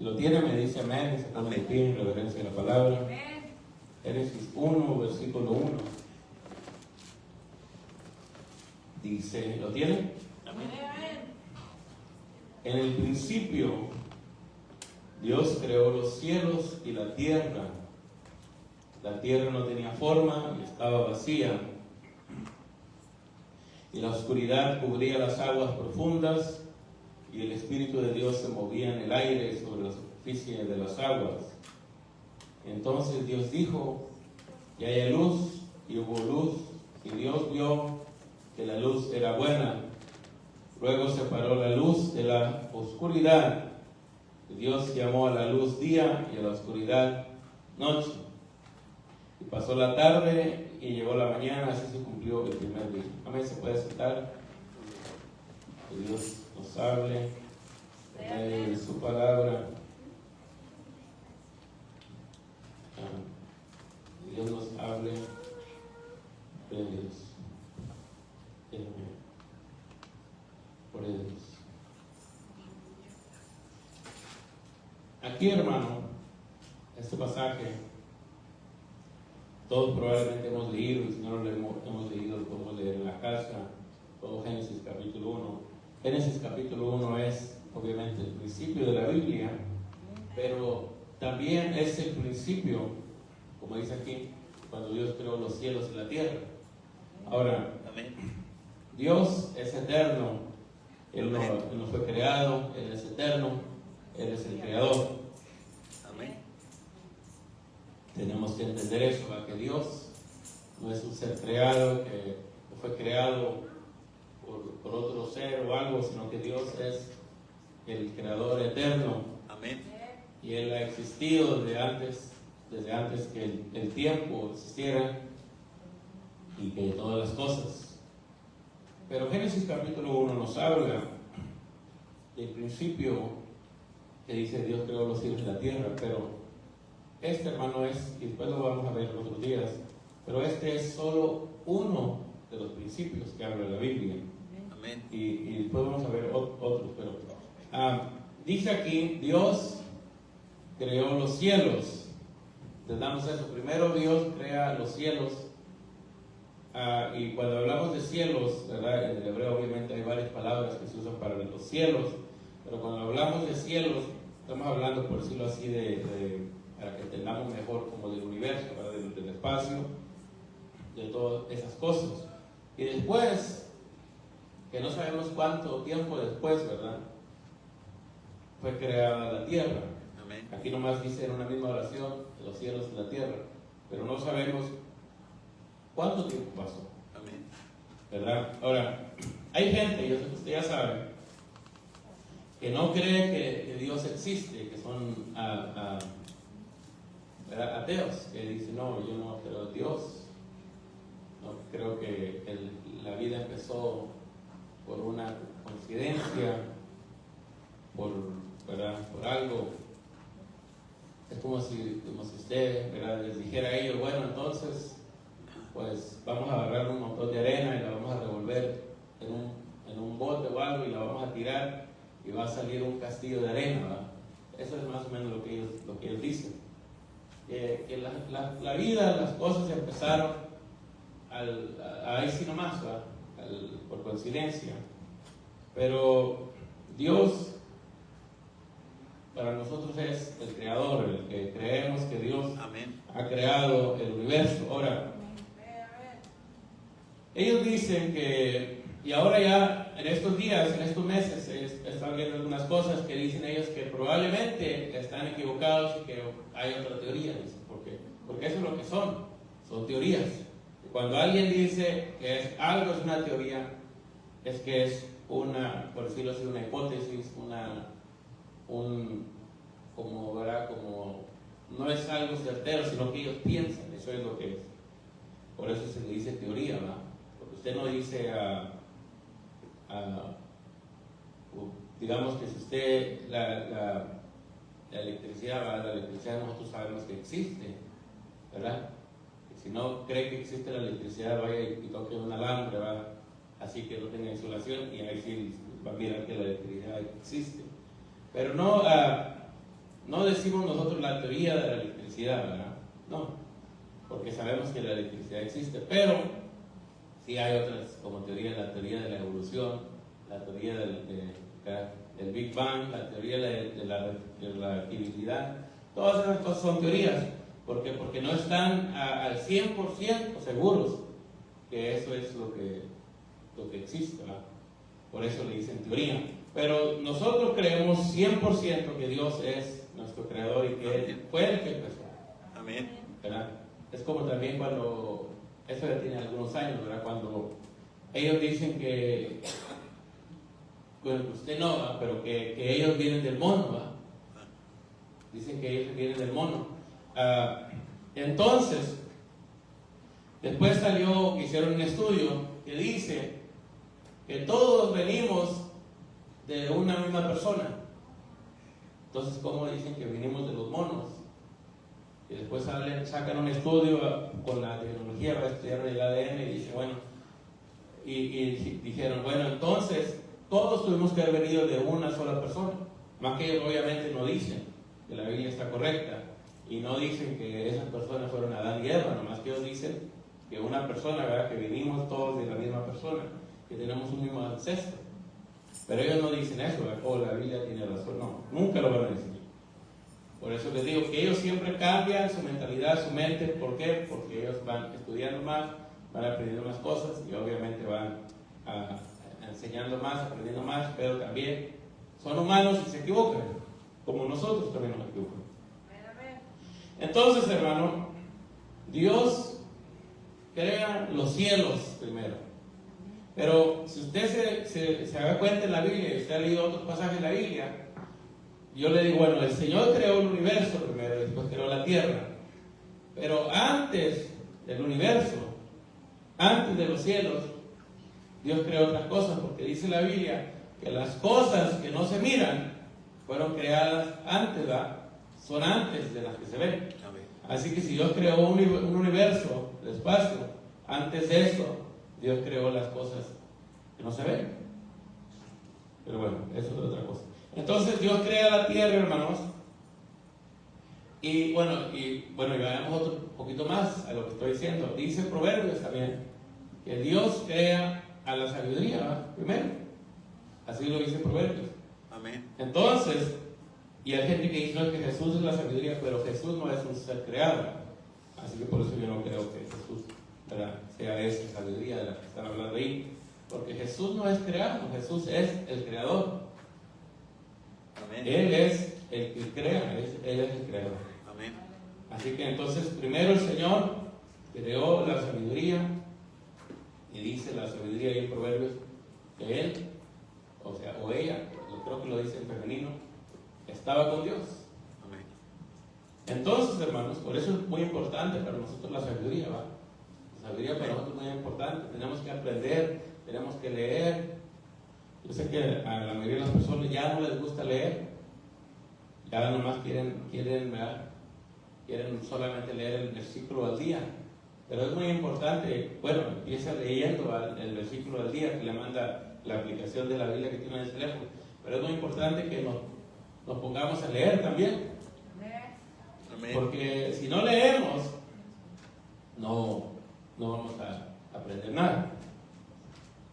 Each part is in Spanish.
Si lo tiene, me dice amén, y se pone de pie en reverencia a la palabra. Amén. Génesis 1, versículo 1. Dice, ¿lo tiene? Amén. En el principio, Dios creó los cielos y la tierra. La tierra no tenía forma y estaba vacía. Y la oscuridad cubría las aguas profundas, y el Espíritu de Dios se movía en el aire sobre la superficie de las aguas. Entonces Dios dijo, que haya luz, y hubo luz, y Dios vio que la luz era buena. Luego separó la luz de la oscuridad. Y Dios llamó a la luz día y a la oscuridad noche. Y pasó la tarde y llegó la mañana, así se cumplió el primer día. Amén, se puede sentar. Que Dios nos hable en medio de su palabra. Que Dios nos hable de Dios. Por Dios. Aquí, hermano, este pasaje, todos probablemente hemos leído, y si no lo hemos leído, lo podemos leer en la casa, todo Génesis capítulo 1. Génesis capítulo 1 es, obviamente, el principio de la Biblia, pero también es el principio, como dice aquí, cuando Dios creó los cielos y la tierra. Ahora, Dios es eterno, Él no fue creado, Él es eterno, Él es el creador. Amén. Tenemos que entender eso, ¿verdad? Que Dios no es un ser creado, que no fue creado por otro ser o algo, sino que Dios es el creador eterno. Amén. Y Él ha existido desde antes que el tiempo existiera y que todas las cosas. Pero Génesis capítulo 1 nos habla del principio que dice Dios creó los cielos y la tierra, pero este, hermano, es, y después lo vamos a ver en otros días, pero este es solo uno de los principios que habla la Biblia. Amén. Y después vamos a ver otros, pero dice aquí, Dios creó los cielos. Entendamos eso. Primero Dios crea los cielos. Y cuando hablamos de cielos, ¿verdad? En el hebreo obviamente hay varias palabras que se usan para los cielos, pero cuando hablamos de cielos, estamos hablando, por decirlo así, para que entendamos mejor como del universo, ¿verdad? Del espacio, de todas esas cosas. Y después, que no sabemos cuánto tiempo después, ¿verdad?, fue creada la tierra. Amén. Aquí nomás dice en una misma oración, los cielos y la tierra, pero no sabemos cuánto tiempo pasó. Amén. ¿Verdad? Ahora, hay gente, yo sé que usted ya sabe, que no cree que Dios existe, que son ¿verdad? Ateos, que dicen, no, yo no creo en Dios, no creo que la vida empezó por una coincidencia, ¿verdad? Por algo. Es como si usted, ¿verdad?, les dijera a ellos, bueno, entonces pues vamos a agarrar un montón de arena y la vamos a revolver en un bote o algo y la vamos a tirar y va a salir un castillo de arena, ¿verdad? Eso es más o menos lo que ellos dicen. Que la vida, las cosas empezaron ahí sí nomás, ¿verdad? Por coincidencia. Pero Dios para nosotros es el creador, el que creemos que Dios Amén. ha creado el universo. Ahora, ellos dicen que, y ahora ya en estos días, en estos meses, están viendo algunas cosas que dicen ellos que probablemente están equivocados y que hay otra teoría, dicen, porque eso es lo que son teorías. Cuando alguien dice que algo es una teoría, es que es una, por decirlo así, una hipótesis, como, ¿verdad?, como no es algo certero, sino que ellos piensan, eso es lo que es. Por eso se le dice teoría, ¿verdad? Porque usted no dice digamos que si usted la electricidad, ¿verdad?, la electricidad nosotros sabemos que existe, ¿verdad? Que si no cree que existe la electricidad, vaya y toque un alambre, ¿verdad?, así que no tenga insulación, y ahí sí va a mirar que la electricidad existe. Pero no, no decimos nosotros la teoría de la electricidad, ¿verdad? No, porque sabemos que la electricidad existe, pero sí hay otras, como teoría, la teoría de la evolución, la teoría del Big Bang, la teoría de la relatividad. Todas esas cosas son teorías. ¿Por qué? Porque no están al 100% seguros que eso es lo que existe, ¿verdad? Por eso le dicen teoría. Pero nosotros creemos 100% que Dios es nuestro creador y que Él fue el que empezó. Amén. ¿Verdad? Es como también cuando, eso ya tiene algunos años, ¿verdad? Cuando ellos dicen que, bueno, usted no, ¿verdad? Pero que ellos vienen del mono, ¿verdad? Dicen que ellos vienen del mono. Entonces, después salió, hicieron un estudio que dice que todos venimos de una misma persona. Entonces, ¿cómo dicen que venimos de los monos? Y después sacan un estudio con la tecnología para estudiar el ADN y dicen, bueno, y dijeron, bueno, entonces todos tuvimos que haber venido de una sola persona. Más que ellos obviamente no dicen que la Biblia está correcta y no dicen que esas personas fueron Adán y Eva, nomás que ellos dicen que una persona, ¿verdad? Que venimos todos de la misma persona, que tenemos un mismo ancestro. Pero ellos no dicen eso, ¿verdad? Oh, la Biblia tiene razón. No, nunca lo van a decir. Por eso les digo que ellos siempre cambian su mentalidad, su mente. ¿Por qué? Porque ellos van estudiando más, van aprendiendo más cosas y obviamente van enseñando más, aprendiendo más, pero también son humanos y se equivocan, como nosotros también nos equivocamos. Entonces, hermano, Dios crea los cielos primero. Pero si usted se da cuenta en la Biblia, y usted ha leído otros pasajes de la Biblia, yo le digo, bueno, el Señor creó el universo primero, después creó la tierra. Pero antes del universo, antes de los cielos, Dios creó otras cosas, porque dice la Biblia que las cosas que no se miran fueron creadas antes, ¿verdad? Son antes de las que se ven. Así que si Dios creó un universo, el espacio, antes de eso, Dios creó las cosas que no se ven. Pero bueno, eso es otra cosa. Entonces Dios crea la tierra, hermanos. Y bueno, vayamos otro poquito más a lo que estoy diciendo. Dice Proverbios también que Dios crea a la sabiduría, ¿verdad? Primero. Así lo dice Proverbios. Amén. Entonces, y hay gente que dice no, que Jesús es la sabiduría, pero Jesús no es un ser creado. Así que por eso yo no creo que Jesús, ¿verdad?, sea esa sabiduría de la que están hablando ahí. Porque Jesús no es creado, Jesús es el creador. Amén. Él es el que crea, Él es el creador. Amén. Así que entonces primero el Señor creó la sabiduría y dice la sabiduría ahí en Proverbios que Él, o ella, yo creo que lo dice en femenino, estaba con Dios. Amén. Entonces, hermanos, por eso es muy importante para nosotros la sabiduría, ¿va? La sabiduría para nosotros es muy importante. Tenemos que aprender, tenemos que leer. Yo sé que a la mayoría de las personas ya no les gusta leer, ya nomás quieren solamente leer el versículo al día. Pero es muy importante, bueno, empieza leyendo el versículo al día que le manda la aplicación de la Biblia que tiene en el teléfono. Pero es muy importante que nos pongamos a leer también. Amén. Porque si no leemos, no vamos a aprender nada.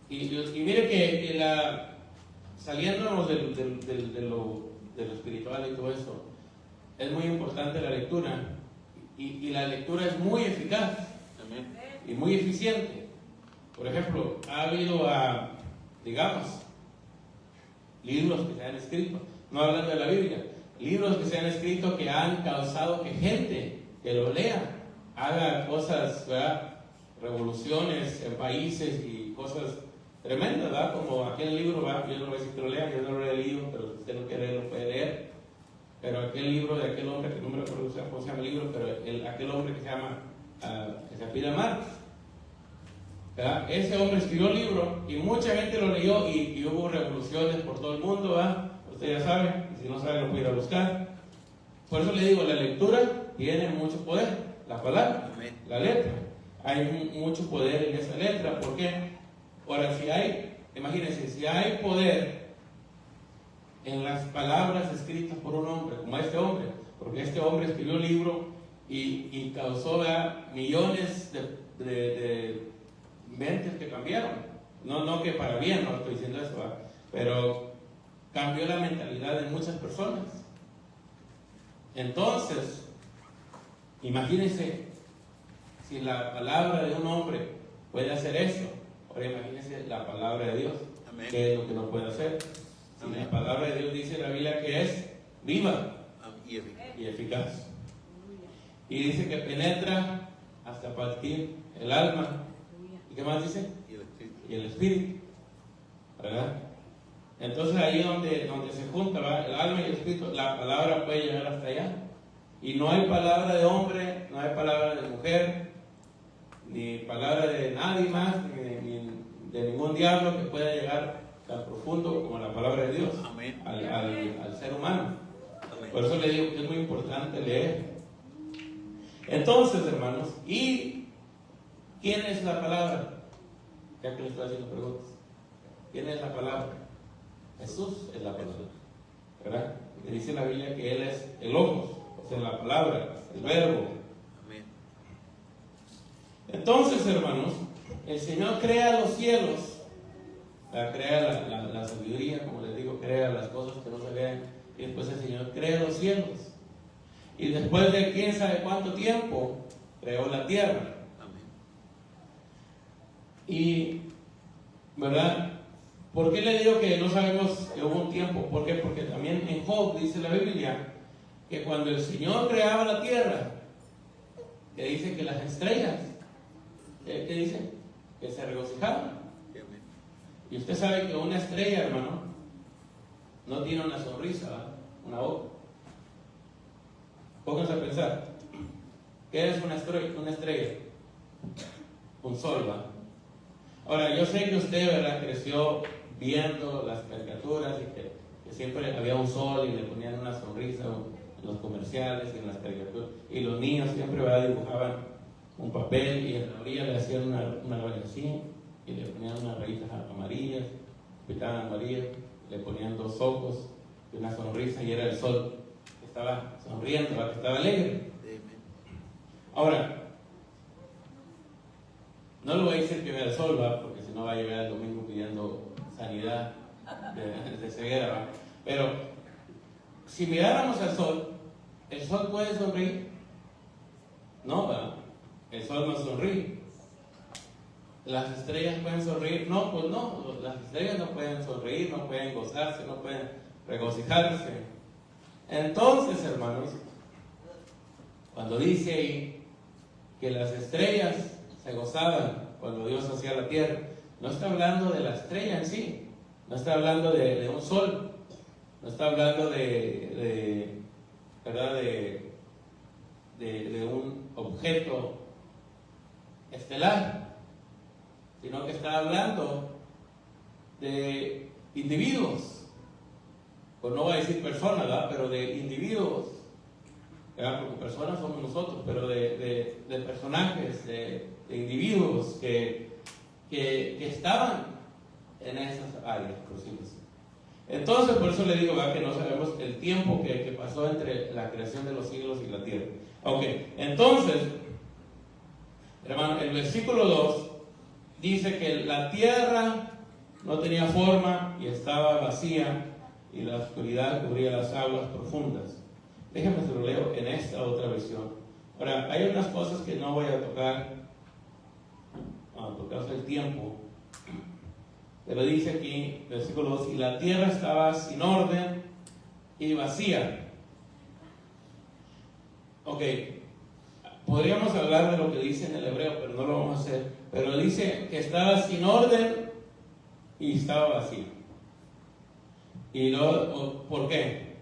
Y mire que saliéndonos de lo espiritual y todo eso, es muy importante la lectura. Y la lectura es muy eficaz. Amén. Y muy eficiente. Por ejemplo, ha habido, digamos, libros que se han escrito, no hablando de la Biblia, libros que se han escrito que han causado que gente que lo lea haga cosas, ¿verdad?, revoluciones en países y cosas tremendas, ¿verdad? Como aquel libro, ¿verdad? Yo no voy a decir que lo lea, yo no lo he leído, pero si usted lo quiere leer, lo puede leer. Pero aquel libro de aquel hombre, que no me recuerdo cómo se llama el libro, pero aquel hombre que se llama, que se apellida Marx, ¿verdad? Ese hombre escribió un libro y mucha gente lo leyó y hubo revoluciones por todo el mundo, ¿verdad? Usted ya sabe, y si no sabe lo puede ir a buscar. Por eso le digo, la lectura tiene mucho poder, la palabra, Amén. la letra. Hay mucho poder en esa letra. ¿Por qué? Ahora, imagínense, si hay poder en las palabras escritas por un hombre, como este hombre, porque este hombre escribió un libro y causó millones de mentes que cambiaron. No que para bien, no estoy diciendo eso, ¿verdad? Pero cambió la mentalidad de muchas personas. Entonces, imagínense, si la palabra de un hombre puede hacer eso, ahora imagínense la palabra de Dios. Amén. ¿Qué es lo que no puede hacer? Si Amén. la palabra de Dios dice en la Biblia que es viva Y eficaz. y eficaz. Y dice que penetra hasta partir el alma. ¿Y qué más dice? Y el espíritu. Y el espíritu. ¿Verdad? Entonces ahí donde se junta, ¿verdad?, el alma y el espíritu, la palabra puede llegar hasta allá. Y no hay palabra de hombre, no hay palabra de mujer, ni palabra de nadie más, ni de ningún diablo que pueda llegar tan profundo como la palabra de Dios. Amén. Al ser humano. Amén. Por eso le digo que es muy importante leer. Entonces, hermanos, ¿y quién es la palabra? Ya que le estoy haciendo preguntas. ¿Quién es la palabra? Jesús es la palabra, ¿verdad? Porque dice la Biblia que Él es el Logos, o sea, la palabra, el verbo. Amén. Entonces, hermanos, el Señor crea los cielos, crea la sabiduría, como les digo, crea las cosas que no se ven, y después el Señor crea los cielos. Y después de quién sabe cuánto tiempo, creó la tierra. Amén. Y, ¿verdad? ¿Por qué le digo que no sabemos que hubo un tiempo? ¿Por qué? Porque también en Job dice la Biblia que cuando el Señor creaba la tierra, que dice que las estrellas, ¿qué dice? Que se regocijaban. Amén. Y usted sabe que una estrella, hermano, no tiene una sonrisa, ¿verdad?, una boca. Pónganse a pensar, ¿qué es una estrella? Un sol, ¿verdad? Ahora, yo sé que usted, ¿verdad?, creció viendo las caricaturas y que siempre había un sol y le ponían una sonrisa en los comerciales y en las caricaturas. Y los niños siempre, ¿verdad?, dibujaban un papel y en la orilla le hacían una raya así y le ponían unas rayitas amarillas, pintaban amarillas, le ponían dos ojos y una sonrisa y era el sol que estaba sonriendo, ¿verdad?, que estaba alegre. Amén. Ahora, no le voy a decir que vea el sol, ¿va?, porque si no va a llegar el domingo pidiendo sanidad de ceguera, ¿va? Pero si miráramos al sol, ¿el sol puede sonreír? No, ¿va? El sol no sonríe. ¿Las estrellas pueden sonreír? No, pues no. Las estrellas no pueden sonreír, no pueden gozarse, no pueden regocijarse. Entonces, hermanos, cuando dice ahí que las estrellas se gozaban cuando Dios hacía la tierra, no está hablando de la estrella en sí, no está hablando de un sol, no está hablando ¿verdad?, de un objeto estelar, sino que está hablando de individuos, pues no voy a decir personas, ¿verdad?, pero de individuos, ¿verdad?, porque personas somos nosotros, pero de personajes, de individuos que estaban en esas áreas, por decirlo así. Entonces, por eso le digo, ¿verdad?, que no sabemos el tiempo que pasó entre la creación de los cielos y la tierra. Ok, entonces, hermano, el versículo 2 dice que la tierra no tenía forma y estaba vacía y la oscuridad cubría las aguas profundas. Déjenme se lo leo en esta otra versión. Ahora, hay unas cosas que no voy a tocar por causa del tiempo, pero dice aquí, versículo 2, y la tierra estaba sin orden y vacía. Ok, podríamos hablar de lo que dice en el hebreo, pero no lo vamos a hacer. Pero dice que estaba sin orden y estaba vacía. ¿Y por qué?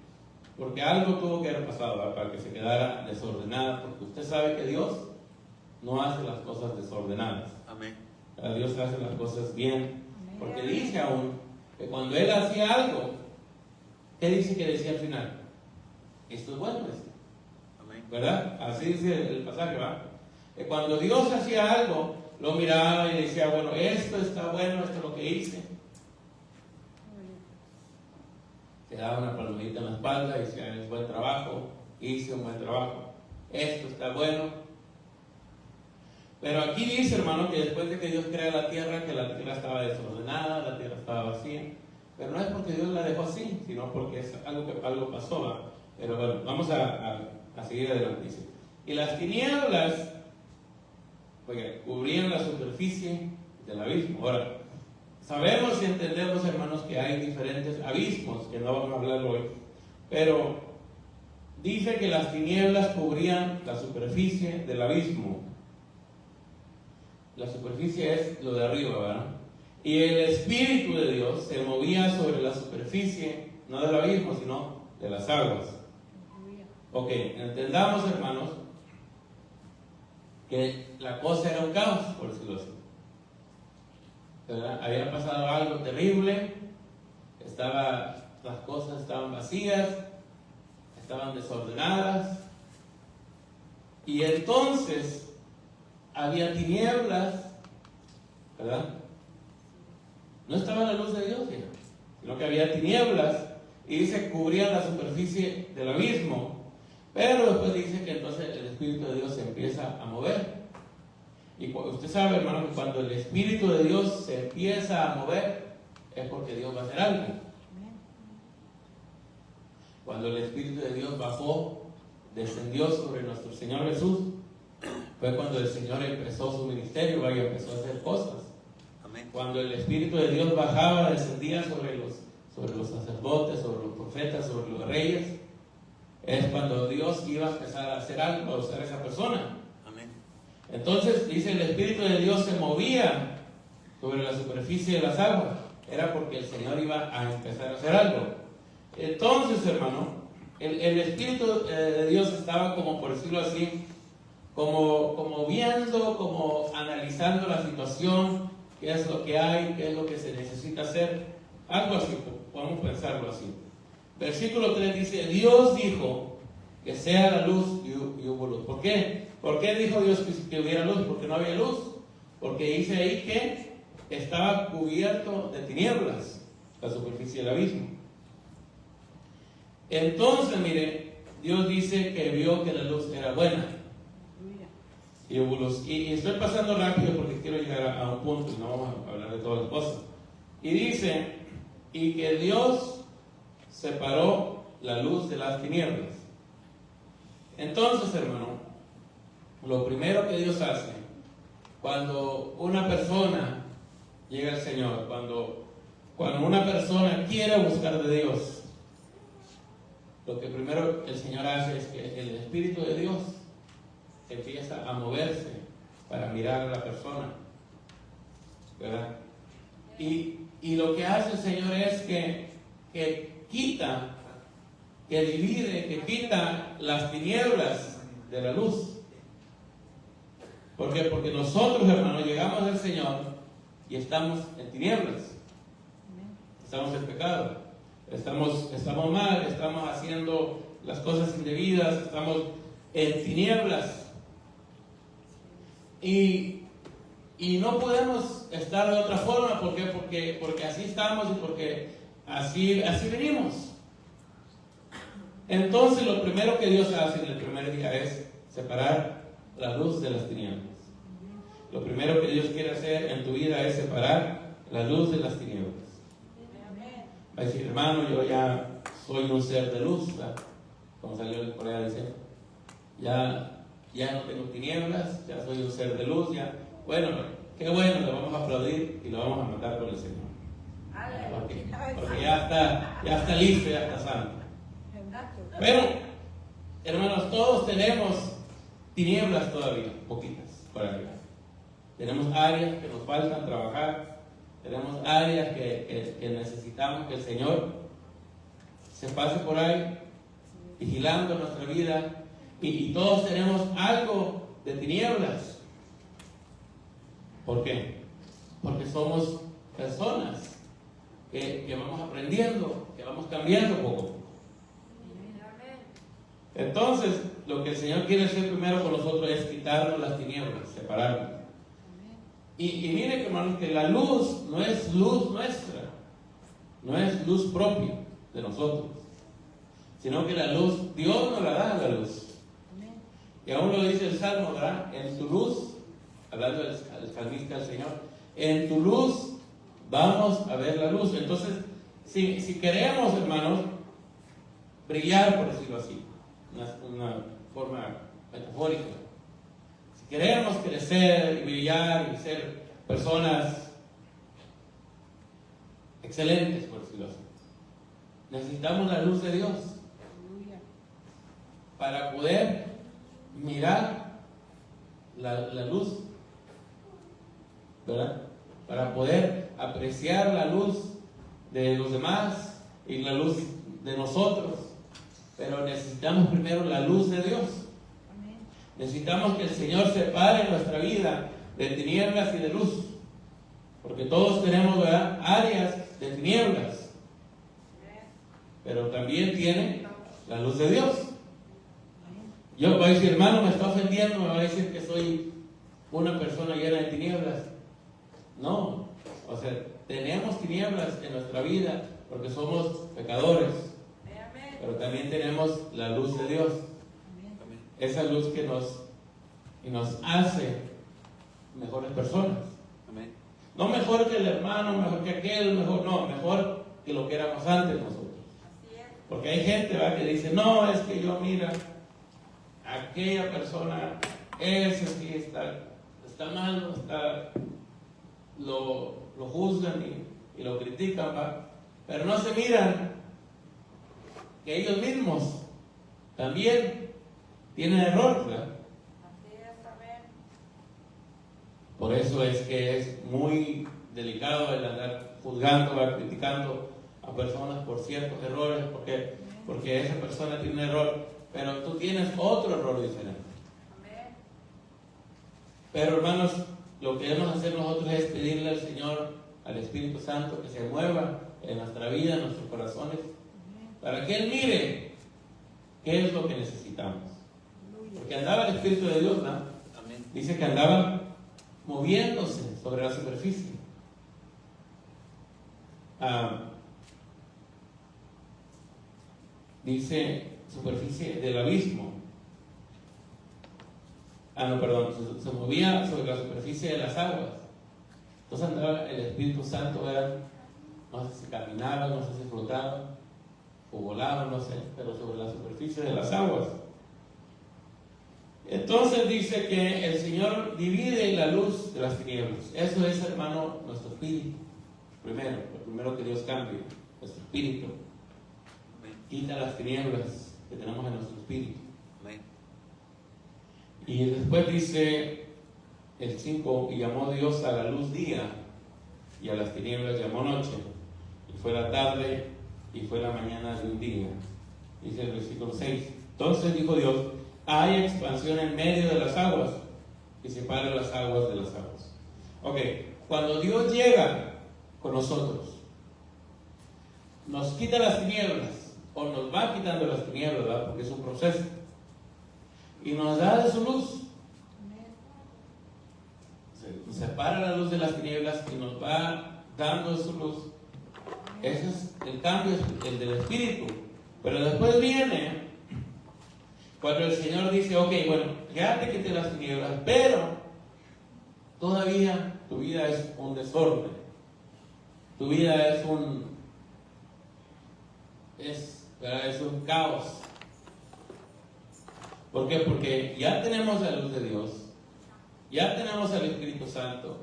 Porque algo tuvo que haber pasado, ¿verdad?, para que se quedara desordenada, porque usted sabe que Dios no hace las cosas desordenadas. Amén. Dios hace las cosas bien, porque dice aún que cuando Él hacía algo, ¿qué dice que decía al final? Esto es bueno, Amén. ¿verdad? Así dice el pasaje, ¿va? Que cuando Dios hacía algo, lo miraba y decía, bueno, esto está bueno, esto es lo que hice. te daba una palmadita en la espalda y decía, es buen trabajo, hice un buen trabajo, esto está bueno. Pero aquí dice, hermano, que después de que Dios crea la tierra estaba desordenada, la tierra estaba vacía. Pero no es porque Dios la dejó así, sino porque es algo pasó, ¿va? Pero bueno, vamos a seguir adelante. Dice, y las tinieblas, oiga, cubrían la superficie del abismo. Ahora, sabemos y entendemos, hermanos, que hay diferentes abismos, que no vamos a hablar hoy, pero dice que las tinieblas cubrían la superficie del abismo. La superficie es lo de arriba, ¿verdad? Y el Espíritu de Dios se movía sobre la superficie, no del abismo, sino de las aguas. Ok, entendamos, hermanos, que la cosa era un caos, por decirlo así. ¿Verdad? Había pasado algo terrible, las cosas estaban vacías, estaban desordenadas, y entonces había tinieblas, ¿verdad? No estaba la luz de Dios, sino que había tinieblas, y dice, cubrían la superficie del abismo. Pero después dice que entonces el Espíritu de Dios se empieza a mover. Y usted sabe, hermano, que cuando el Espíritu de Dios se empieza a mover, es porque Dios va a hacer algo. Cuando el Espíritu de Dios bajó, descendió sobre nuestro Señor Jesús, fue cuando el Señor empezó su ministerio, y empezó a hacer cosas. Amén. Cuando el Espíritu de Dios bajaba, descendía sobre los sacerdotes, sobre los profetas, sobre los reyes, es cuando Dios iba a empezar a hacer algo, a usar a esa persona. Amén. Entonces dice, el Espíritu de Dios se movía sobre la superficie de las aguas. Era porque el Señor iba a empezar a hacer algo. Entonces, hermano, el Espíritu de Dios estaba, como por decirlo así, como viendo, como analizando la situación, qué es lo que hay, qué es lo que se necesita hacer. Algo así, podemos pensarlo así. Versículo 3 dice, Dios dijo que sea la luz y hubo luz. ¿Por qué? ¿Por qué dijo Dios que hubiera luz? Porque no había luz. Porque dice ahí que estaba cubierto de tinieblas la superficie del abismo. Entonces, mire, Dios dice que vio que la luz era buena. Y hubo luz. Y estoy pasando rápido porque quiero llegar a un punto y no vamos a hablar de todas las cosas. Y dice, y que Dios separó la luz de las tinieblas. Entonces, hermano, lo primero que Dios hace cuando una persona llega al Señor, cuando una persona quiere buscar de Dios, lo que primero el Señor hace es que el Espíritu de Dios empieza a moverse para mirar a la persona, ¿verdad? Y lo que hace el Señor es que quita, que divide, que quita las tinieblas de la luz. ¿Por qué? Porque nosotros, hermanos, llegamos al Señor y estamos en tinieblas. Estamos en pecado. Estamos mal, estamos haciendo las cosas indebidas, estamos en tinieblas. Y no podemos estar de otra forma. ¿Por qué? Porque así estamos y porque así venimos. Entonces lo primero que Dios hace en el primer día es separar la luz de las tinieblas. Lo primero que Dios quiere hacer en tu vida es separar la luz de las tinieblas. Va a decir, hermano, yo ya soy un ser de luz, ¿verdad? Como salió por allá diciendo, ya no tengo tinieblas, ya soy un ser de luz, ya. Bueno, qué bueno, le vamos a aplaudir y lo vamos a matar por el Señor. Porque ya está listo, ya está santo. Pero, hermanos, todos tenemos tinieblas todavía, poquitas, por arriba. Tenemos áreas que nos faltan trabajar, tenemos áreas que necesitamos que el Señor se pase por ahí, vigilando nuestra vida, y todos tenemos algo de tinieblas. ¿Por qué? Porque somos personas que vamos aprendiendo, que vamos cambiando poco a poco. Entonces, lo que el Señor quiere hacer primero con nosotros es quitarnos las tinieblas, separarnos. Y miren, hermanos, que la luz no es luz nuestra, no es luz propia. de nosotros, sino que la luz, Dios nos la da la luz. Y aún lo dice el Salmo, ¿verdad? En tu luz, hablando del salmista al Señor, en tu luz vamos a ver la luz. Entonces, si queremos, hermanos, brillar, por decirlo así, una forma metafórica, si queremos crecer y brillar y ser personas excelentes, por decirlo así, necesitamos la luz de Dios para poder mirar la luz, ¿verdad? Para poder apreciar la luz de los demás y la luz de nosotros. Pero necesitamos primero la luz de Dios. Necesitamos que el Señor separe nuestra vida de tinieblas y de luz, porque todos tenemos, ¿verdad?, áreas de tinieblas, pero también tiene la luz de Dios. Yo voy a decir, hermano, me está ofendiendo, me va a decir que soy una persona llena de tinieblas. No, o sea, tenemos tinieblas en nuestra vida porque somos pecadores, pero también tenemos la luz de Dios. Esa luz que nos hace mejores personas. No mejor que el hermano, mejor que aquel, mejor que lo que éramos antes nosotros. Porque hay gente, ¿verdad?, que dice, no, es que yo, mira, aquella persona, ese sí está mal, lo juzgan y lo critican, ¿va? Pero no se miran que ellos mismos también tienen error, ¿verdad? Por eso es que es muy delicado el andar juzgando, ¿verdad?, criticando a personas por ciertos errores, porque esa persona tiene un error, pero tú tienes otro error diferente. Pero, hermanos, lo que debemos hacer nosotros es pedirle al Señor, al Espíritu Santo, que se mueva en nuestra vida, en nuestros corazones, para que Él mire qué es lo que necesitamos. Porque andaba el Espíritu de Dios, ¿no? Dice que andaba moviéndose sobre la superficie. Dice superficie del abismo. Se movía sobre la superficie de las aguas. Entonces andaba el Espíritu Santo, ¿verdad? No sé si caminaba, no sé si flotaba o volaba, no sé, pero sobre la superficie de las aguas. Entonces dice que el Señor divide la luz de las tinieblas. Eso es, hermano, nuestro espíritu. Lo primero que Dios cambia, nuestro espíritu. Quita las tinieblas que tenemos en nuestro espíritu. Y después dice el 5, y llamó Dios a la luz día, y a las tinieblas llamó noche, y fue la tarde, y fue la mañana de un día. Dice el versículo 6, entonces dijo Dios, hay expansión en medio de las aguas, y separa las aguas de las aguas. Ok, cuando Dios llega con nosotros, nos quita las tinieblas, o nos va quitando las tinieblas, ¿verdad?, porque es un proceso, y nos da de su luz. Se separa la luz de las tinieblas y nos va dando de su luz. Ese es el cambio, el del espíritu. Pero después viene cuando el Señor dice, ok, bueno, ya te quité las tinieblas, pero todavía tu vida es un desorden. Tu vida es un caos. ¿Por qué? Porque ya tenemos la luz de Dios, ya tenemos al Espíritu Santo,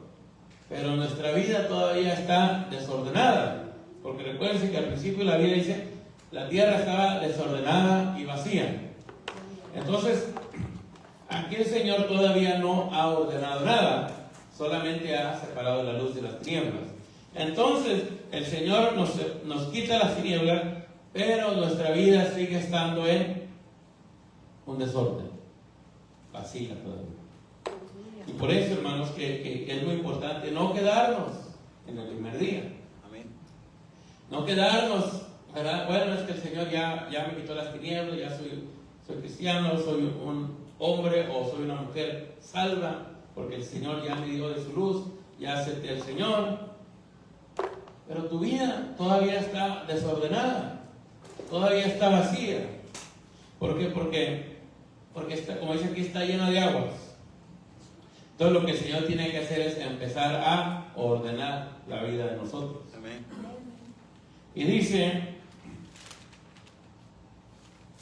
pero nuestra vida todavía está desordenada. Porque recuerden que al principio la Biblia dice, la tierra estaba desordenada y vacía. Entonces, aquí el Señor todavía no ha ordenado nada, solamente ha separado la luz de las tinieblas. Entonces, el Señor nos quita las tinieblas, pero nuestra vida sigue estando en un desorden, vacía todavía. Y por eso, hermanos, que es muy importante no quedarnos en el primer día. Amén. No quedarnos, ¿verdad? Bueno, es que el Señor ya me quitó las tinieblas, ya soy cristiano, soy un hombre o soy una mujer salva, porque el Señor ya me dio de su luz, ya acepté al Señor. Pero tu vida todavía está desordenada. todavía está vacía. ¿Por qué? Porque está, como dice aquí, está llena de aguas. Entonces lo que el Señor tiene que hacer es empezar a ordenar la vida de nosotros. Amén. Y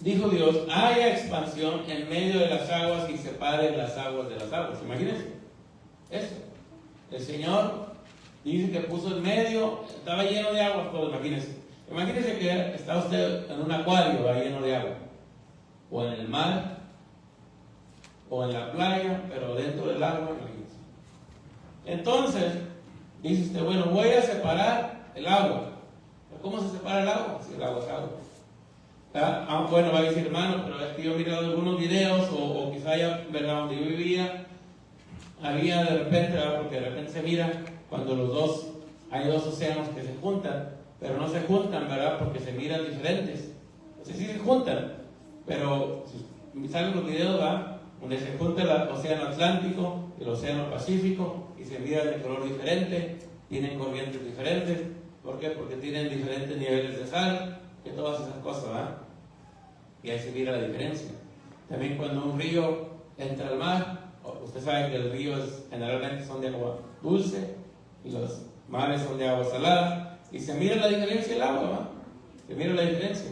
dijo Dios, haya expansión en medio de las aguas y separe las aguas de las aguas. Imagínense eso. El Señor dice que puso en medio, estaba lleno de agua todo. Imagínense que está usted en un acuario, va lleno de agua, o en el mar, o en la playa, pero dentro del agua, imagínense. Entonces dice usted, bueno, voy a separar el agua. ¿Pero cómo se separa el agua? Si el agua es agua. Bueno, va a decir, hermano, pero es que yo he mirado algunos videos, o quizá ya, ¿verdad?, donde yo vivía, había de repente, ¿verdad?, porque de repente se mira cuando hay dos océanos que se juntan, pero no se juntan, ¿verdad?, porque se miran diferentes. Entonces sí se juntan, pero si salen los videos, ¿verdad?, donde se junta el océano Atlántico y el océano Pacífico y se miran de color diferente, tienen corrientes diferentes. ¿Por qué? Porque tienen diferentes niveles de sal, que todas esas cosas, ¿verdad? Y ahí se mira la diferencia. También cuando un río entra al mar, usted sabe que los ríos generalmente son de agua dulce y los mares son de agua salada, y se mira la diferencia del agua, ¿verdad? Se mira la diferencia.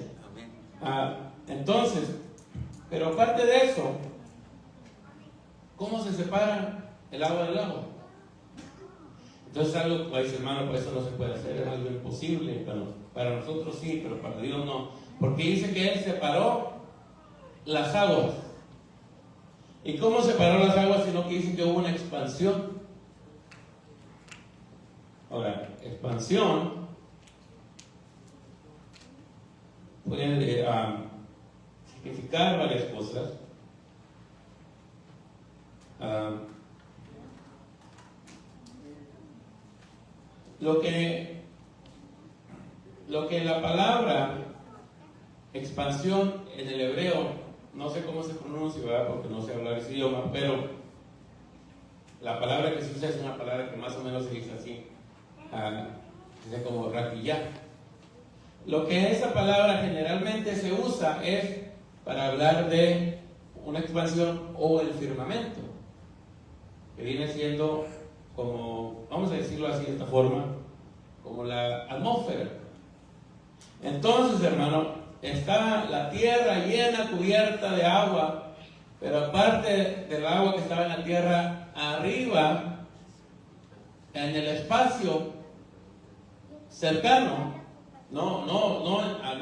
Entonces, pero aparte de eso, ¿cómo se separa el agua del agua? Entonces algo, dice, hermano, pues eso no se puede hacer, es algo imposible. Para nosotros sí, pero para Dios no. Porque dice que Él separó las aguas. ¿Y cómo separó las aguas? Sino que dice que hubo una expansión. Ahora, expansión puede significar varias cosas. Lo que la palabra expansión en el hebreo, no sé cómo se pronuncia, ¿verdad?, porque no sé hablar ese idioma, pero la palabra que se usa es una palabra que más o menos se dice así, dice como raquillá. Lo que esa palabra generalmente se usa es para hablar de una expansión o el firmamento, que viene siendo como, vamos a decirlo así de esta forma, como la atmósfera. Entonces, hermano, está la tierra llena, cubierta de agua, pero aparte del agua que estaba en la tierra, arriba, en el espacio cercano, no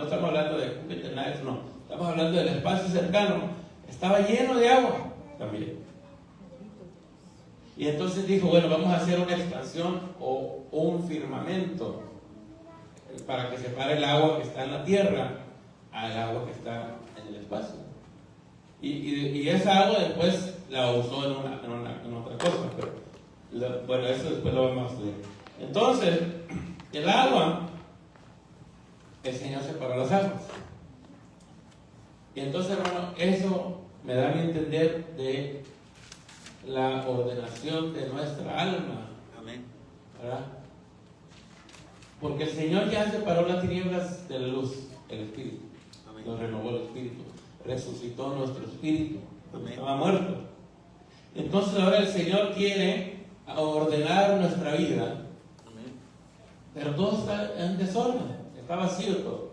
estamos hablando de Júpiter, nada de eso, no, estamos hablando del espacio cercano, estaba lleno de agua también. Y entonces dijo, bueno, vamos a hacer una expansión o un firmamento para que separe el agua que está en la tierra al agua que está en el espacio. Y esa agua después la usó en otra cosa, pero bueno, eso después lo vamos a leer. Entonces, el agua, el Señor separó las aguas. Y entonces, hermano, eso me da a mi entender de la ordenación de nuestra alma. Amén. ¿Verdad? Porque el Señor ya separó las tinieblas de la luz, el Espíritu. Amén. Nos renovó el Espíritu, resucitó nuestro espíritu, porque Amén. estaba muerto. Entonces ahora el Señor quiere ordenar nuestra vida. Amén. Pero todo está en desorden, está vacío todo.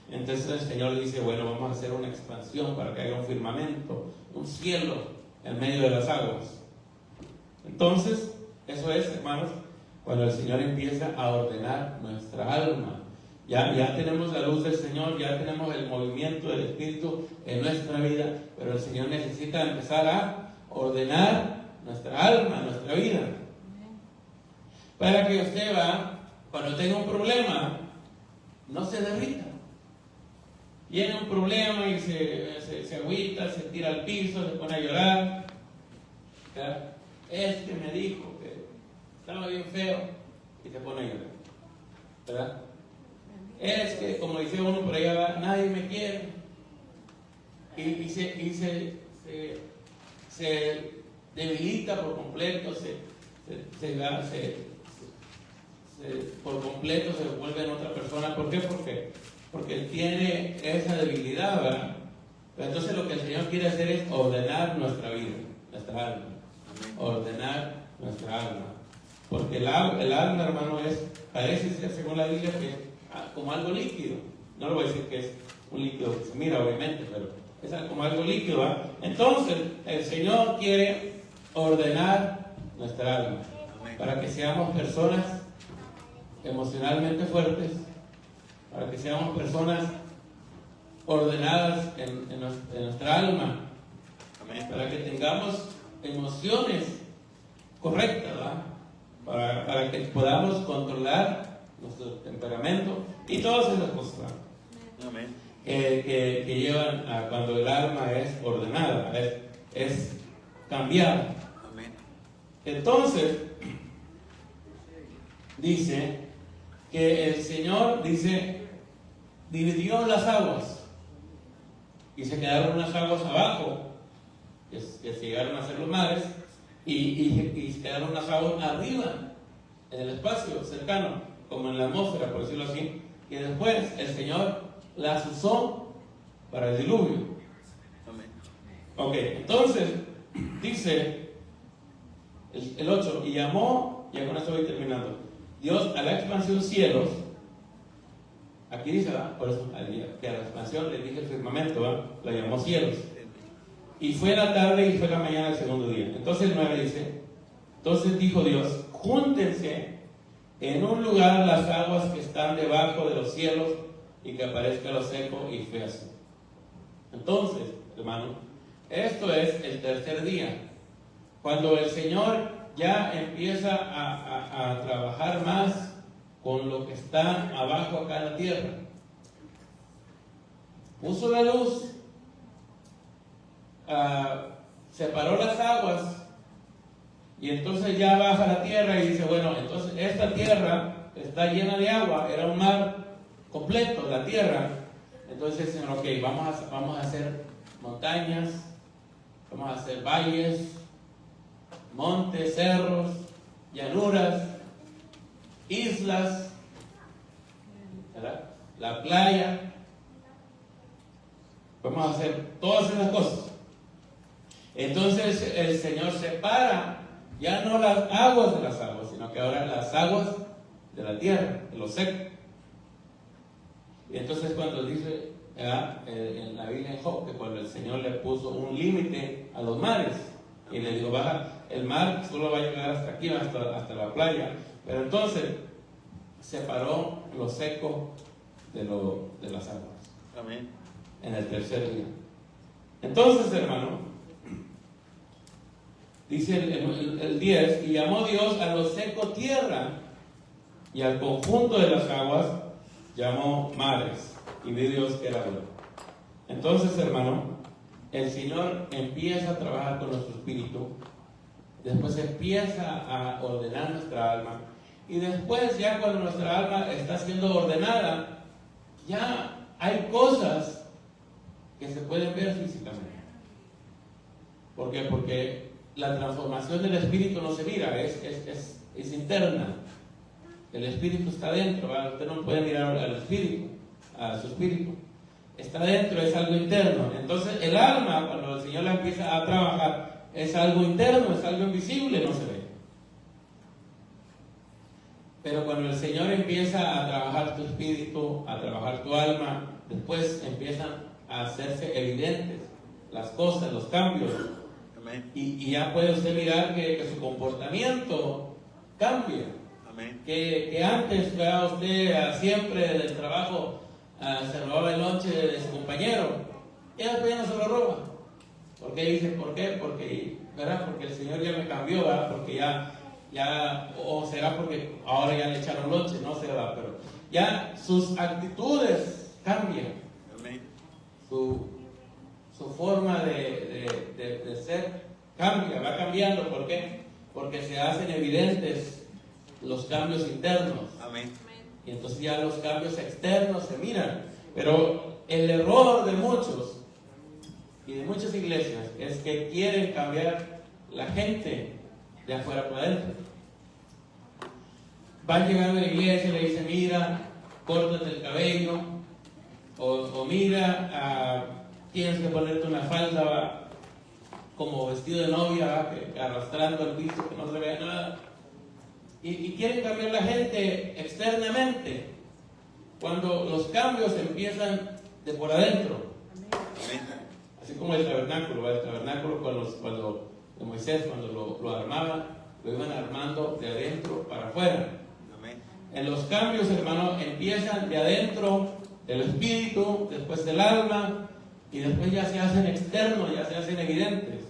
Entonces el Señor dice, bueno, vamos a hacer una expansión para que haya un firmamento, un cielo en medio de las aguas. Entonces, eso es, hermanos, cuando el Señor empieza a ordenar nuestra alma. Ya tenemos la luz del Señor, ya tenemos el movimiento del Espíritu en nuestra vida, pero el Señor necesita empezar a ordenar nuestra alma, nuestra vida. Para que usted cuando tenga un problema, no se derrita. Viene un problema y se agüita, se tira al piso, se pone a llorar. ¿Verdad? Que me dijo que estaba bien feo y se pone a llorar. ¿Verdad? Es que, como dice uno por allá, nadie me quiere. Y se debilita por completo, por completo se vuelve en otra persona. ¿Por qué? Porque porque él tiene esa debilidad, ¿verdad? Pero entonces lo que el Señor quiere hacer es ordenar nuestra vida, nuestra alma. Ordenar nuestra alma. Porque el alma, hermano, parece ser, según la Biblia, que es como algo líquido. No le voy a decir que es un líquido que se mira, obviamente, pero es como algo líquido, ¿verdad? Entonces, el Señor quiere ordenar nuestra alma para que seamos personas emocionalmente fuertes, para que seamos personas ordenadas en nuestra alma, para que tengamos emociones correctas, ¿verdad? Para que podamos controlar nuestro temperamento y todas esas cosas que llevan a cuando el alma es ordenada, es cambiada. Entonces, dice que el Señor dividió las aguas y se quedaron unas aguas abajo, que se llegaron a ser los mares, y se quedaron unas aguas arriba, en el espacio cercano, como en la atmósfera, por decirlo así, y después el Señor las usó para el diluvio. Ok, entonces dice el 8, y llamó, ya con esto voy terminando, Dios a la expansión cielos. Aquí dice, ¿verdad? Por eso que a la expansión le dije el firmamento, ¿verdad? La llamó cielos. Y fue la tarde y fue la mañana del segundo día. Entonces el 9 dice, entonces dijo Dios, júntense en un lugar las aguas que están debajo de los cielos y que aparezca lo seco, y fue así. Entonces, hermano, esto es el tercer día. Cuando el Señor ya empieza a trabajar más con lo que está abajo acá en la tierra. Puso la luz, separó las aguas, y entonces ya baja la tierra y dice, bueno, entonces esta tierra está llena de agua, era un mar completo, la tierra. Entonces, Señor, ok, vamos a hacer montañas, vamos a hacer valles, montes, cerros, llanuras, islas, ¿verdad? La playa. Vamos a hacer todas esas cosas. Entonces el Señor separa ya no las aguas de las aguas, sino que ahora las aguas de la tierra, de lo seco. Y entonces cuando dice en la Biblia en Job, que cuando el Señor le puso un límite a los mares, y le dijo, baja, el mar solo va a llegar hasta aquí, hasta la playa. Pero entonces separó lo seco de las aguas. Amén. En el tercer día. Entonces, hermano, dice el 10, y llamó Dios a lo seco tierra, y al conjunto de las aguas llamó mares, y vio Dios que era bueno. Entonces, hermano, el Señor empieza a trabajar con nuestro espíritu, después empieza a ordenar nuestra alma, y después ya cuando nuestra alma está siendo ordenada, ya hay cosas que se pueden ver físicamente. ¿Por qué? Porque la transformación del espíritu no se mira, es interna. El espíritu está dentro, ¿verdad? Usted no puede mirar al espíritu, a su espíritu. Está dentro, es algo interno. Entonces el alma, cuando el Señor la empieza a trabajar, es algo interno, es algo invisible, no se ve. Pero cuando el Señor empieza a trabajar tu espíritu, a trabajar tu alma, después empiezan a hacerse evidentes las cosas, los cambios. Amén. Y ya puede usted mirar que su comportamiento cambia. Amén. Que antes, ¿verdad? Usted siempre del trabajo se robaba el lonche de su compañero, y después ya no se lo roba. ¿Por qué dice? ¿Por qué? Porque, ¿verdad? Porque el Señor ya me cambió, ¿verdad? Porque ya, o será porque ahora ya le echaron lonche, no sé, ¿verdad? Pero ya sus actitudes cambian. Amén. Su forma de ser cambia, va cambiando. ¿Por qué? Porque se hacen evidentes los cambios internos. Amén. Y entonces ya los cambios externos se miran. Pero el error de muchos y de muchas iglesias es que quieren cambiar la gente de afuera para adentro. Van llegando a la iglesia y le dicen, mira, córtate el cabello, o mira, tienes que ponerte una falda, ¿va? Como vestido de novia, ¿va? Que arrastrando el piso, que no se vea nada. Y quieren cambiar la gente externamente, cuando los cambios empiezan de por adentro. Amén. Así como el tabernáculo, ¿va? El tabernáculo cuando de Moisés, cuando lo armaba, lo iban armando de adentro para afuera. Amén. En los cambios, hermano, empiezan de adentro del espíritu, después del alma, y después ya se hacen externos, ya se hacen evidentes.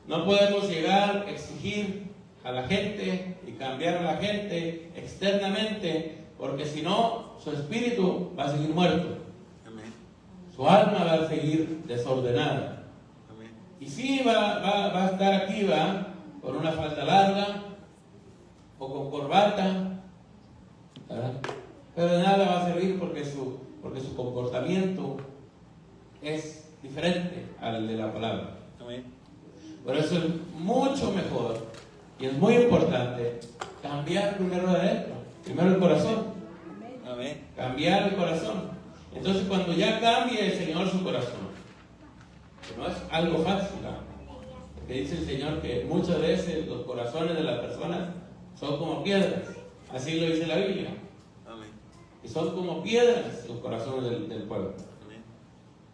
No podemos llegar a exigir a la gente y cambiar a la gente externamente, porque si no, su espíritu va a seguir muerto, Amén. su alma va a seguir desordenada. Amén. Y sí va a estar aquí, va, con una falda larga o con corbata, ¿verdad? Pero de nada va a servir porque su comportamiento es diferente al de la palabra. Amén. Por eso es mucho mejor y es muy importante cambiar primero de adentro, primero el corazón, Amén. cambiar el corazón. Entonces cuando ya cambie el Señor su corazón, que no es algo fácil, ¿no? Que dice el Señor que muchas veces los corazones de las personas son como piedras, así lo dice la Biblia, Amén. y son como piedras los corazones del pueblo. Amén.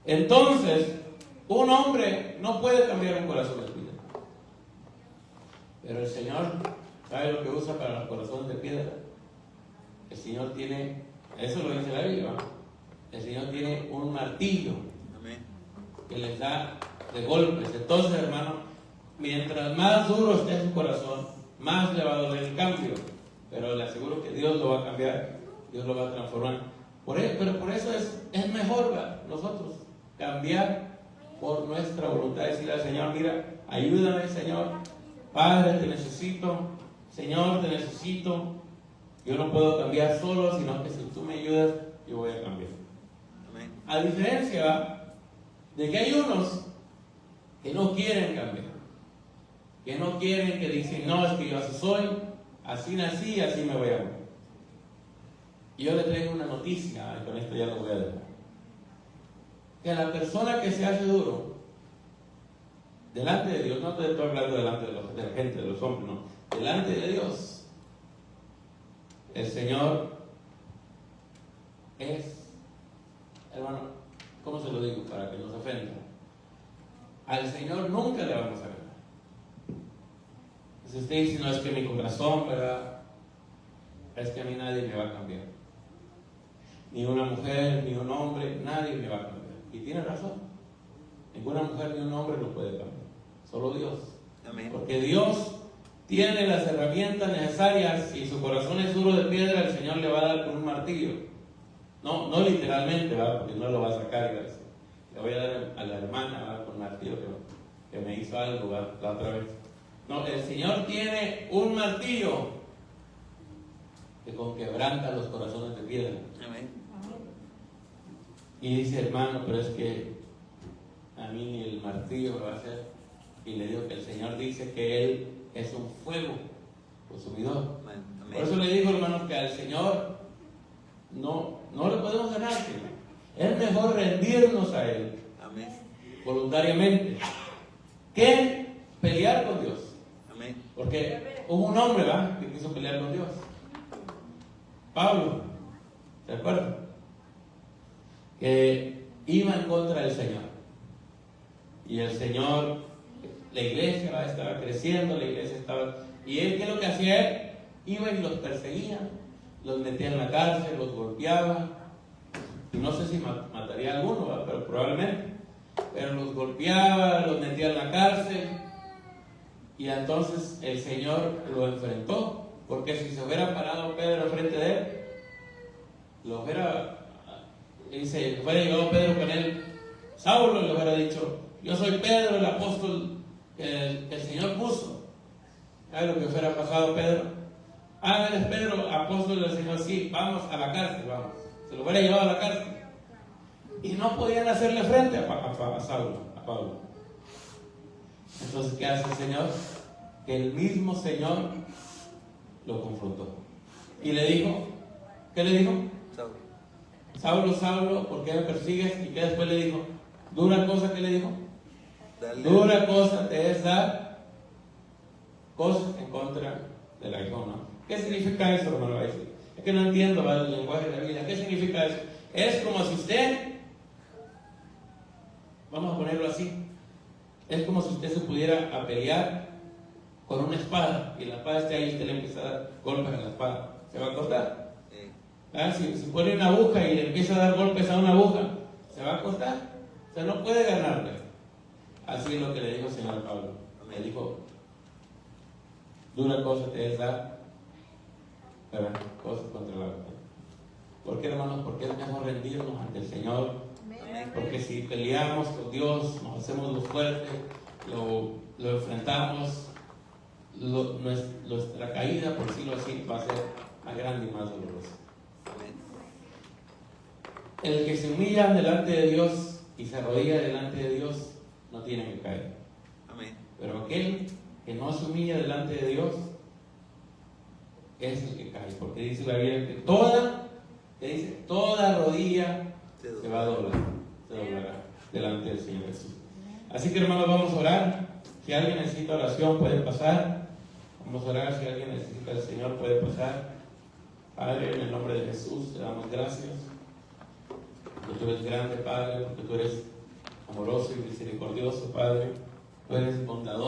Entonces, un hombre no puede cambiar un corazón de piedra, pero el Señor sabe lo que usa para los corazones de piedra. El Señor tiene, eso lo dice la Biblia, ¿no? El Señor tiene un martillo Amén. que les da de golpes. Entonces, hermano, mientras más duro esté su corazón, más le va a doler el cambio. Pero le aseguro que Dios lo va a cambiar, Dios lo va a transformar. Pero por eso es mejor, ¿verdad? Nosotros cambiar por nuestra voluntad, decirle al Señor: mira, ayúdame, Señor, Padre, te necesito, Señor, te necesito. Yo no puedo cambiar solo, sino que si tú me ayudas, yo voy a cambiar. Amén. A diferencia de que hay unos que no quieren cambiar, que no quieren, que dicen: no, es que yo así soy, así nací, así me voy a morir. Y yo le traigo una noticia, y con esto ya lo voy a dejar. Que la persona que se hace duro delante de Dios, no te estoy hablando delante de la gente, de los hombres, no, delante de Dios, el Señor es, hermano, ¿cómo se lo digo para que no se ofenda? Al Señor nunca le vamos a ganar. Si usted dice: no, es que mi corazón, ¿verdad? Es que a mí nadie me va a cambiar. Ni una mujer, ni un hombre, nadie me va a cambiar. Y tiene razón. Ninguna mujer ni un hombre lo puede cambiar. Solo Dios. Amén. Porque Dios tiene las herramientas necesarias. Si su corazón es duro de piedra, el Señor le va a dar con un martillo. No literalmente, ¿verdad? Porque no lo va a sacar y va a decir: le voy a dar a la hermana, ¿verdad? Con un martillo que me hizo algo, ¿verdad? La otra vez. No, el Señor tiene un martillo que quebranta los corazones de piedra. Amén. Y dice: hermano, pero es que a mí ni el martillo me va a hacer. Y le digo que el Señor dice que Él es un fuego consumidor. Amén. Por eso le digo, hermanos, que al Señor no le podemos ganar. Es mejor rendirnos a Él Amén. voluntariamente que pelear con Dios. Amén. Porque hubo un hombre, ¿verdad?, que quiso pelear con Dios. Pablo, ¿se acuerdan? Que iba en contra del Señor. Y el Señor, la iglesia, ¿verdad?, estaba creciendo, la iglesia estaba... Y él, ¿qué es lo que hacía él? Iba y los perseguía, los metía en la cárcel, los golpeaba. Y no sé si mataría a alguno, ¿verdad?, pero probablemente. Pero los golpeaba, los metía en la cárcel. Y entonces el Señor lo enfrentó. Porque si se hubiera parado Pedro enfrente de él, lo hubiera... Dice, hubiera llegado Pedro con él, Saulo, le hubiera dicho: yo soy Pedro, el apóstol que el Señor puso. ¿Sabes lo que hubiera pasado Pedro? Eres Pedro, apóstol del Señor. Sí, vamos a la cárcel, vamos. Se lo hubiera llevado a la cárcel. Y no podían hacerle frente a Saulo, a Pablo. Entonces, ¿qué hace el Señor? Que el mismo Señor lo confrontó. Y le dijo, ¿qué le dijo? Saulo, Saulo, ¿por qué me persigues? Y que después le dijo, dura cosa que le dijo. Dale. Dura cosa te es dar cosas en contra del aguijón, ¿no? ¿Qué significa eso, hermano? Va a decir. Es que no entiendo, ¿vale? El lenguaje de la Biblia. ¿Qué significa eso? Es como si usted, vamos a ponerlo así, es como si usted se pudiera a pelear con una espada y la espada esté ahí y usted le empieza a dar golpes a la espada. ¿Se va a cortar? ¿Ah? Si pone una aguja y le empieza a dar golpes a una aguja, ¿se va a cortar? O sea, no puede ganarle. Así es lo que le dijo el Señor Pablo. Le dijo, dura cosa te es dar cosas contra la verdad. ¿Por qué, hermanos? Porque es mejor rendirnos ante el Señor. Porque si peleamos con Dios, nos hacemos los fuertes, lo enfrentamos, nuestra caída, por decirlo así, va a ser más grande y más dolorosa. El que se humilla delante de Dios y se arrodilla delante de Dios no tiene que caer. Amén. Pero aquel que no se humilla delante de Dios es el que cae, porque dice la Biblia que toda rodilla se va a doblar, se doblará delante del Señor Jesús. Así que, hermanos, vamos a orar. Si alguien necesita oración puede pasar. Vamos a orar. Si alguien necesita al Señor puede pasar. Padre, en el nombre de Jesús te damos gracias porque tú eres grande, Padre, porque tú eres amoroso y misericordioso, Padre. Tú eres bondadoso.